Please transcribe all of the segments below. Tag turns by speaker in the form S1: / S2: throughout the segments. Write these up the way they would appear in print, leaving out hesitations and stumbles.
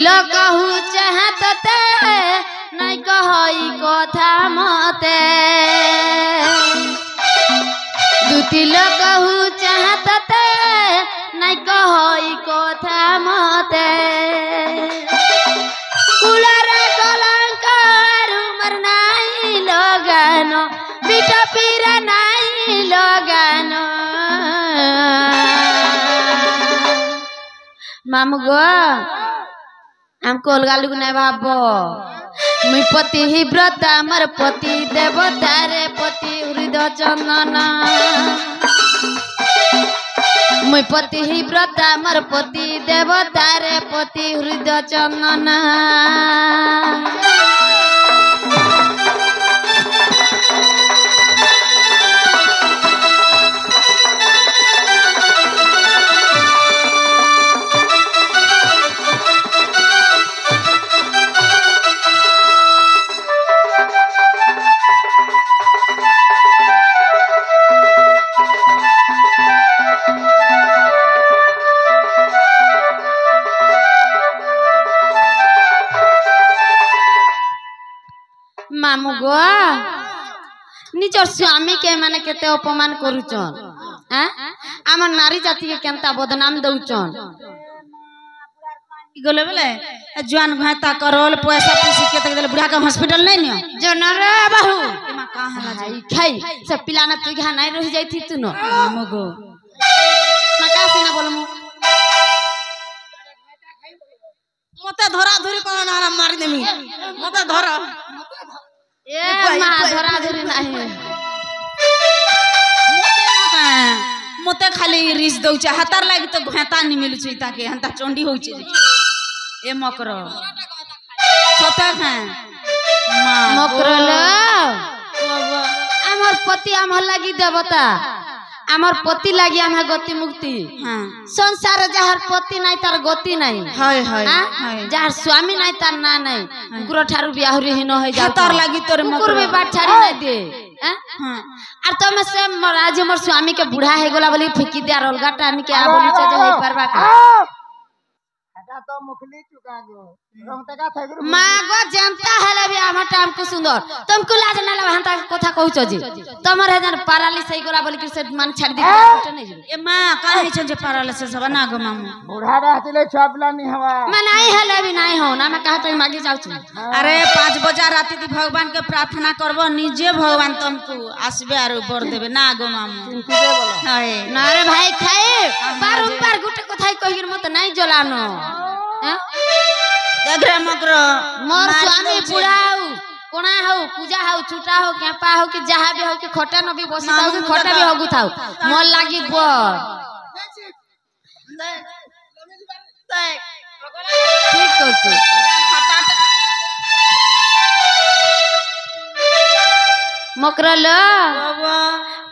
S1: कहू चाहते नहीं कहई कथा मते दुतिल कहू चाहते नहीं कहई कथा मते कुलर कलंकार उमर नहीं लगानो बिटा पीरा नहीं लगानो मामू गो हमको अलगालू नहीं भाबो मुई पति ही व्रत अमर पति देवता रे पति हृदय चंदन मुई पति ही व्रत अमर पति देवता रे पति हृदय चंदन मामू गो निजर स्वामी के माने केते अपमान करूचन आम नारी जाति के केनता बदनाम दउचन
S2: गले बेले जुआन भाता करल पैसा पीसी के तक बुढ़ा के हॉस्पिटल नहीं नियो
S1: जन रे बाहू
S2: एमा का हला जाई
S1: खाई सब पिलाना तू घा नहीं रह जाई थी तू न
S2: मामू गो
S1: मका से ना बोलमु
S2: मते धरा धरी कोन ना मार देमी मते धरा
S1: ए मां धरा धरी नहीं
S2: मते खाली रिस दउचे हातार लागि तो घाता नि मिलु छै ताके हंता चंडी होउ छै ए मकर सता है मां
S1: मकरल हमर पति हमर लागि देवता हमर पति लागि हम गति मुक्ति
S2: हां
S1: संसार जहर पति नहीं तार गति नहीं
S2: हाय हाय
S1: जहर स्वामी नहीं तार ना नहीं गुरो ठारू बियाहरी हिन होय जा
S2: हातार लागि तोर
S1: कुकुर में बाट छाड़ी नहीं दे हां आर तो में से महाराज हमर स्वामी के बूढ़ा हे गोला बोली फेंकी दे और अलगा टान के आ बोली छ जे परवा का
S3: हटा तो मुखली चुका गो रमते का थगरु
S1: मागो जनता हले भी हमर टाइम को सुंदर तुमको लाज ना ले हंता कथा कहू छ जी तमर हे जन पाराली सही गोला बोली से मन छाड़ दी नहीं
S2: ए मां काहे छ जे पाराली से सब ना गो मामू
S3: बूढ़ा रहतिले छापला नहीं हवा
S1: मनाई हले भी नहीं हो ना मैं कहत मागे जाऊ छु
S2: अरे 5 बजे राती दी भगवान के प्रार्थना करबो निजे भगवान तुमको आसबे आरो बर देबे ना गो मामू हाय
S1: ना रे भाई खाए बारंबार गुटे कथाई कहिर मत नहीं जलानो
S2: देख रे मकरो
S1: मोर स्वामी बुढ़ाऊ कोना हो पूजा हो छुटा हो केपा हो कि जहा भी हो कि खोटा न भी बसी ताऊ कि खोटा भी होगु थाऊ मोर लागी बर ठीक करछु मकरल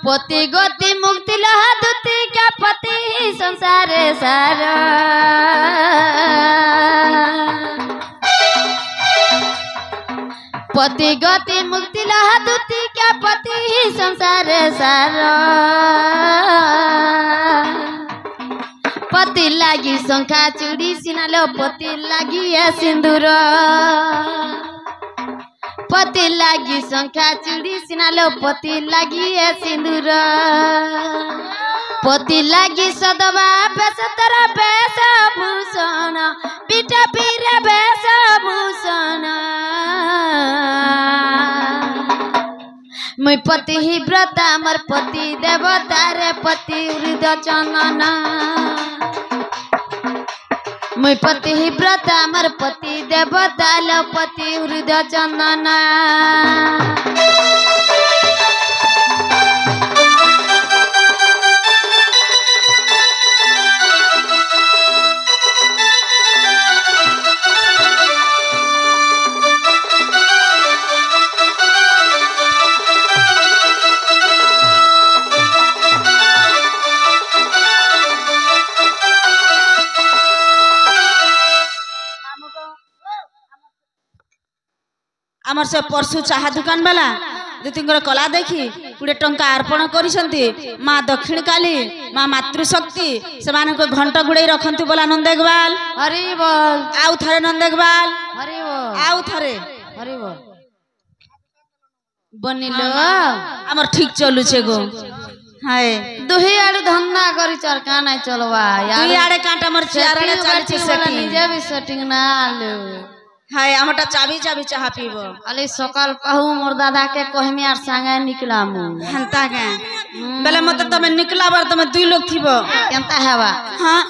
S1: पति गति मुक्ति लह दुति क्या पति संसार सारा पति गति मुक्ति लह दुति क्या पति संसार सारा पति लागी शंखा चूड़ी सिनालो पति लागी सिंदूर पति लागी शंखा चूड़ी सिनालो पति लागी सिंदूर पति लागी सदवा बेसतर बेस भूषण पीठा पीर बेस भूषण मुई पति ही व्रत अमर पति देवता रे पति हृदय चंदन मुई पति ही व्रत अमर पति देवता लो पति हृदय चंदन
S2: हमर से परसू चाहा दुकान वाला ଦୁତିଙ୍କର କଲା ଦେଖି 20 ଟଙ୍କା ଅର୍ପଣ କରିଛନ୍ତି ମା ଦକ୍ଷିଣ କାଳୀ ମା ମାତୃଶକ୍ତି ସେମାନଙ୍କୁ ଘଣ୍ଟ ଗୁଡେଇ ରଖନ୍ତୁ ବୋଲା ନନ୍ଦେଗବାଲ
S1: हरि बोल
S2: ଆଉ ଥରେ ନନ୍ଦେଗବାଲ
S1: हरि बोल
S2: ଆଉ ଥରେ
S1: हरि बोल बनिलो
S2: ଆମର ଠିକ ଚଲୁଛେ ଗो हाय
S1: दुही आडू धंधा करी चर का नहीं चलवा यार
S2: দুই আড়ে কাঁটা আমার চেয়ার আড়ে চালিছে সেটিং
S1: निजे भी सेटिंग ना आलो
S2: हाय আমারটা চাবি চাবি চাহা পিব
S1: अली सकाल कहू मोर दादा के कहमी आर संगे निकला मु
S2: हंता के बेले मत तमे निकला बार तमे दुई लोग थिबो
S1: केनता हेवा
S2: हां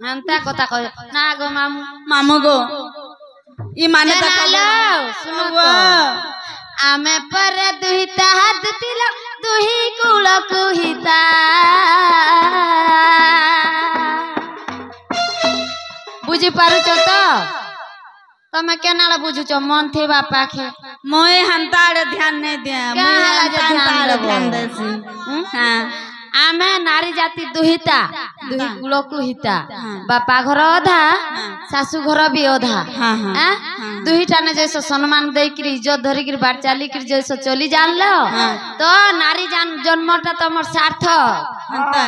S1: हंता कथा कह ना गो मामू
S2: मामू गो ई माने
S1: ना
S2: देखा
S1: लो सुनो तो आमे पर दुहिता हाथ तिला दुही कुल कुहिता बुझी पारुच तो तमे केनाला बुझुच मन थेबा पाखे
S2: मोए हंता आड़े ध्यान नहीं दे
S1: क्या हाला जे ध्यान देबो?
S2: ध्यान देसी हां
S1: आमे नारी जाति दुहिता दुही कुल कुहिता बापा घर अधा सासू घर भी अधा
S2: हाँ, हाँ,
S1: हैं? दुहिटा ने जैसे सम्मान दे कर इज्जत धरी कर बाट चाली कर जैसे चली जान लो तो नारी जान जन्मटा तमर सार्थक
S2: हंता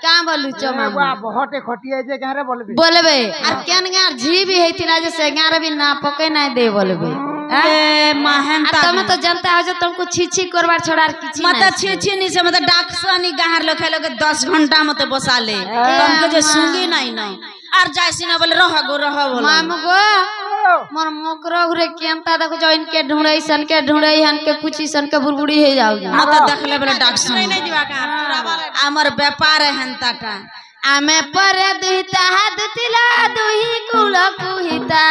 S1: का बोलू चमा
S3: बहुत खटिए जे गारे बोलबे
S1: बोलबे आर केन गार झी भी हेतिला जे से गार भी ना पके ना दे बोलबे
S2: ए महंता
S1: तमे तो जनता हो जे तुमको छी छी करबार छोड़ार किछि
S2: मत छी छी नहीं से मत डाकसनी गाहर लोखे लोग 10 घंटा मत बसा ले तुमको जो सुंगी नहीं न आर जायसी ना बोले रह गो बोल
S1: मामू गो मोर मोकरो घरे केनता देखो जो इनके ढूंढई सन के ढूंढई हन के पूछी सन के बुड़बुड़ी हे जाऊ
S2: मत देखले बोले डाकसनी नहीं दिवा का हमर व्यापार है हंताटा
S1: आमे पर दुहिता हाथ तिला दुही कुल कुहिता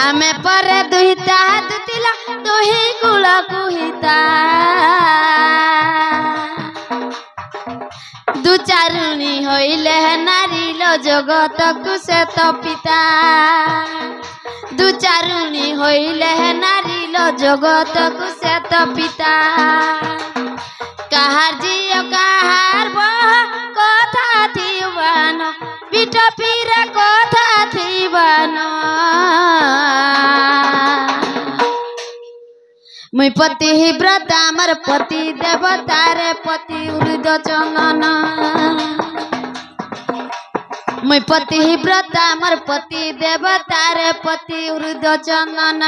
S1: आमे पर दुहिता हाथ तिला दुही कुल कुहिता दु चारुणी होइले नारी लो जगत कुसे तो पिता दु चारुणी होइले नारी लो जगत कुसे तो पिता काहार जियो काहार बह कथा थिबान पिठ पीरा कथा थिबान मुई पति व्रत आमर पति देवतारे पति उर्द चंदन मुई पति व्रत आमर पति देवतारे पति उर्द चंदन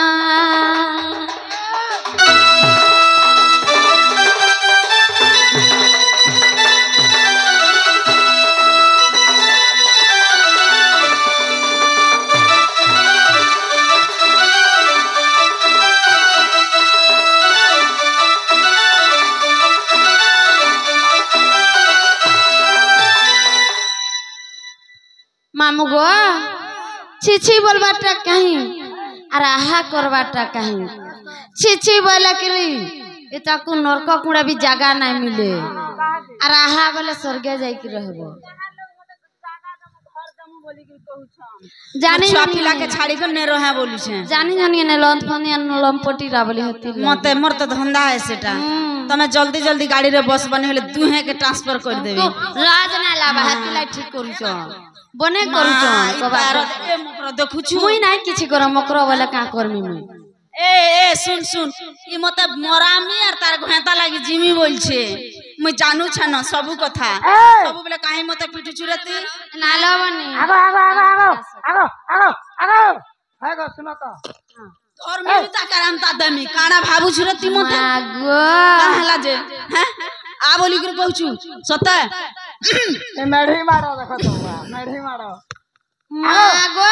S1: मामू गो छी छी बोलबाटा कहीं अरे आहा करबाटा कहीं छी छी बोला करी एता को नरक कुड़ा भी जगह नहीं मिले अरे आहा बोले स्वर्ग जाई कि रहबो जानी
S2: पिला के छाड़ी कर ने रहा बोलू छे
S1: जानी जानी ने लंत फनी लंपटी रा बोली होती
S2: मते मोर तो धंधा है सेटा तमे जल्दी जल्दी गाड़ी रे बस बने हेले दुहे के ट्रांसफर कर देबे
S1: राज ना लाबा हाथी लाई ठीक करू छ बने करू छ
S2: कबार ए मकरो देखु छु
S1: मुई नाही किछि कर मकरो वाला का करमी मुई
S2: ए सुन सुन ई मते मरामी आर तार घंटा लागी जिमी बोल छे मुई जानू छ न सबु कथा सबु बेले काहे मते पिटु छुरती
S1: नालो बनी
S3: आगो हाय गो सुनो तो
S2: और मिलता करामता दमी काना भाबू छुरती मते
S1: मागो
S2: कहला जे हैं आ बोली कर कहू सत
S3: ए मेढ़ी मारो देखो तो मेढ़ी मारो
S1: मागो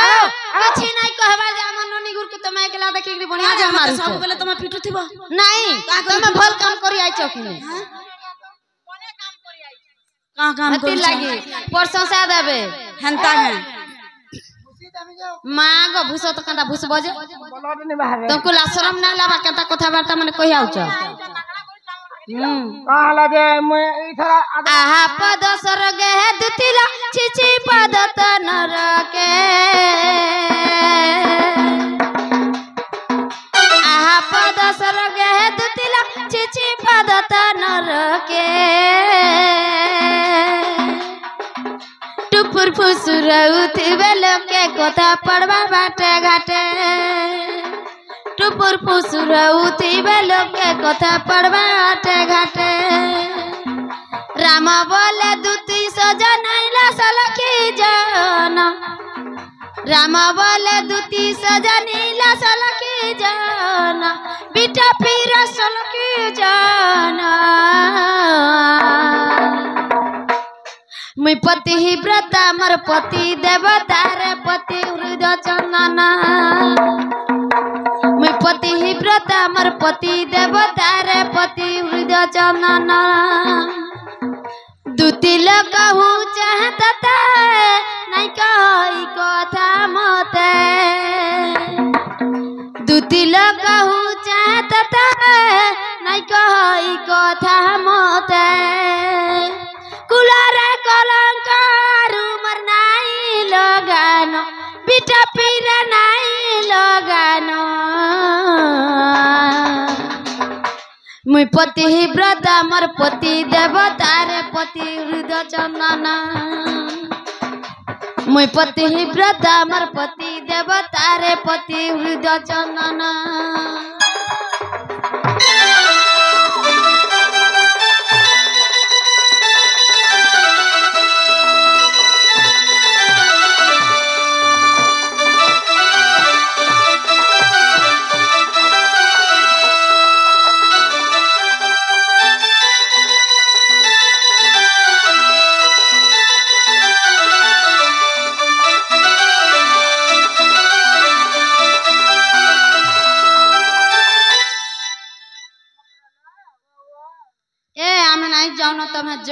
S1: किछि नाही कहबा जे हमर ननी गुर के तमे एकला देखि कि बढ़िया जे मारू
S2: सब बेले तमे पिटु थिबो
S1: नहीं तमे भल काम करी आइ छ कि
S2: का काम
S1: हती लागी परसों से देबे
S2: हंता है
S1: मागो भूसो तो कंदा भूस बजे
S3: बोलड नि बाहर
S1: तुमको लाशरम ना लाबा केता कथा वार्ता माने कहि आउ छ
S3: कहला जे मैं इथरा
S1: आहा पद स्वर्ग है दुतिला छिछि पद तनर के आहा पद स्वर्ग है दुतिला छिछि पद तनर के टुपुर फुसुर उठिबे लोके कथा पड़बा बाटे घाटे टुपुर पुसुर उठिबे लोके कथा पड़बा हाटे घाटे राम बोले दूती सजनैला सलखी जान राम बोले दूती सजनीला सलखी जान बिटा पीर सलखी जान मुई पति ही व्रता मोर पति देवता रे पति हृदय चंदन मुई पति ही व्रता मोर पति देवता रे पति हृदय चंदन दूती लोक हूँ चाहता नहीं कही कथा मते दूती लोक हूँ चाहता नहीं कही कथा मते कुलारे कलंकार उमर नहीं लगानो बिटा पीर नहीं लगानो मुई पति ही व्रता मोर पति देवता रे पति हृदय चंदन मुई पति ही व्रता मोर पति देवता रे पति हृदय चंदन ए आमे नहीं जाओ ना तुम्हें